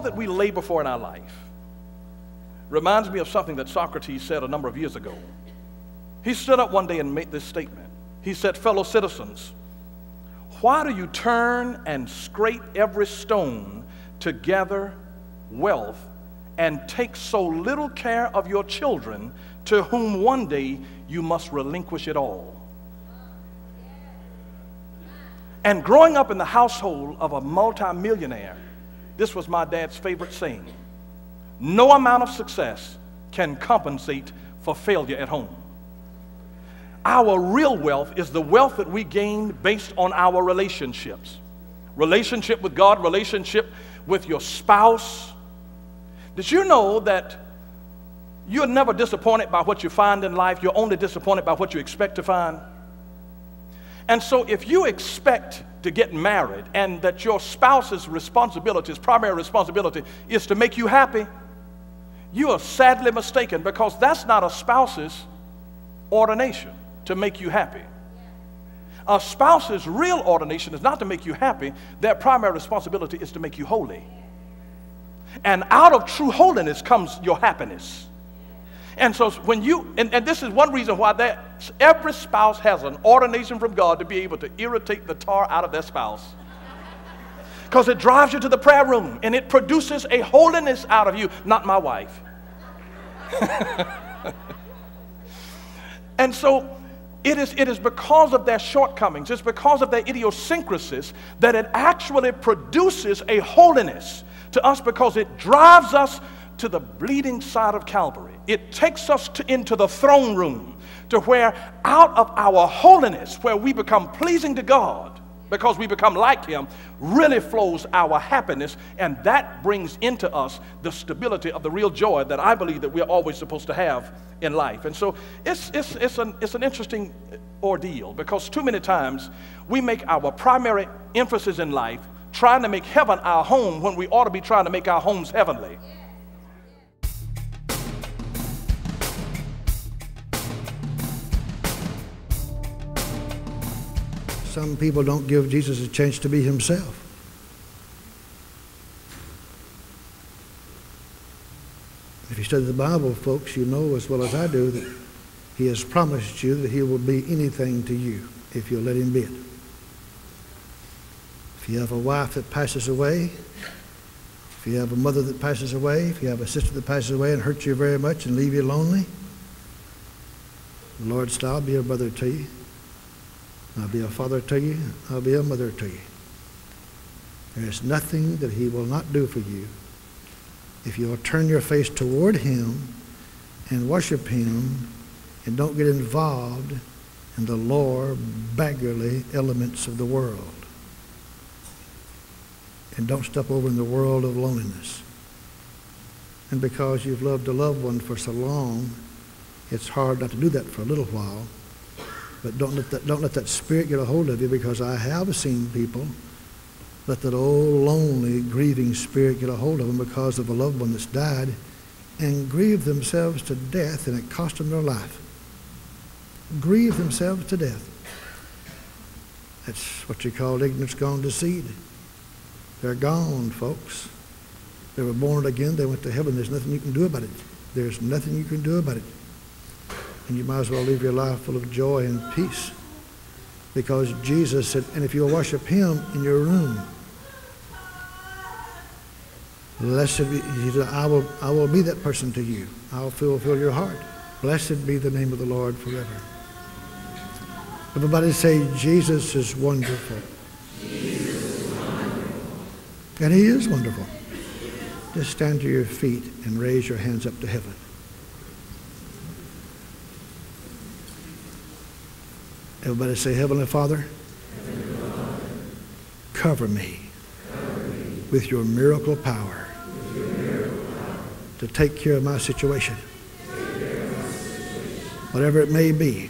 that we labor for in our life reminds me of something that Socrates said a number of years ago. He stood up one day and made this statement. He said, "Fellow citizens, why do you turn and scrape every stone to gather wealth and take so little care of your children, to whom one day you must relinquish it all?" And growing up in the household of a multimillionaire, this was my dad's favorite saying: no amount of success can compensate for failure at home. Our real wealth is the wealth that we gain based on our relationships. Relationship with God, relationship with your spouse. Did you know that you're never disappointed by what you find in life? You're only disappointed by what you expect to find. And so if you expect to get married and that your spouse's responsibility, his primary responsibility, is to make you happy, you are sadly mistaken, because that's not a spouse's ordination, to make you happy. A spouse's real ordination is not to make you happy. Their primary responsibility is to make you holy. And out of true holiness comes your happiness. And so when you, and this is one reason why every spouse has an ordination from God to be able to irritate the tar out of their spouse. Because it drives you to the prayer room and it produces a holiness out of you. Not my wife. And so it is because of their shortcomings, it's because of their idiosyncrasies that it actually produces a holiness to us, because it drives us to the bleeding side of Calvary. It takes us into the throne room, to where out of our holiness, where we become pleasing to God because we become like Him, really flows our happiness, and that brings into us the stability of the real joy that I believe that we're always supposed to have in life. And so it's an interesting ordeal, because too many times we make our primary emphasis in life trying to make heaven our home, when we ought to be trying to make our homes heavenly. Some people don't give Jesus a chance to be Himself. If you study the Bible, folks, you know as well as I do that He has promised you that He will be anything to you if you'll let Him be it. If you have a wife that passes away, if you have a mother that passes away, if you have a sister that passes away and hurts you very much and leave you lonely, the Lord said, "I'll be a brother to you. I'll be a father to you. I'll be a mother to you." There is nothing that He will not do for you if you'll turn your face toward Him and worship Him and don't get involved in the lower, beggarly elements of the world. And don't step over in the world of loneliness. And because you've loved a loved one for so long, it's hard not to do that for a little while. But don't let that spirit get a hold of you, because I have seen people let that old, lonely, grieving spirit get a hold of them because of a loved one that's died, and grieve themselves to death, and it cost them their life. Grieve themselves to death. That's what you call ignorance gone to seed. They're gone, folks. They were born again. They went to heaven. There's nothing you can do about it. There's nothing you can do about it. And you might as well live your life full of joy and peace, because Jesus said, and if you'll worship Him in your room, blessed be, He said, I will be that person to you. I'll fulfill your heart. Blessed be the name of the Lord forever. Everybody say, Jesus is wonderful. Jesus is wonderful. And He is wonderful. Just stand to your feet and raise your hands up to heaven. Everybody say, Heavenly Father, cover me with your miracle power to take care of my situation. Whatever it may be,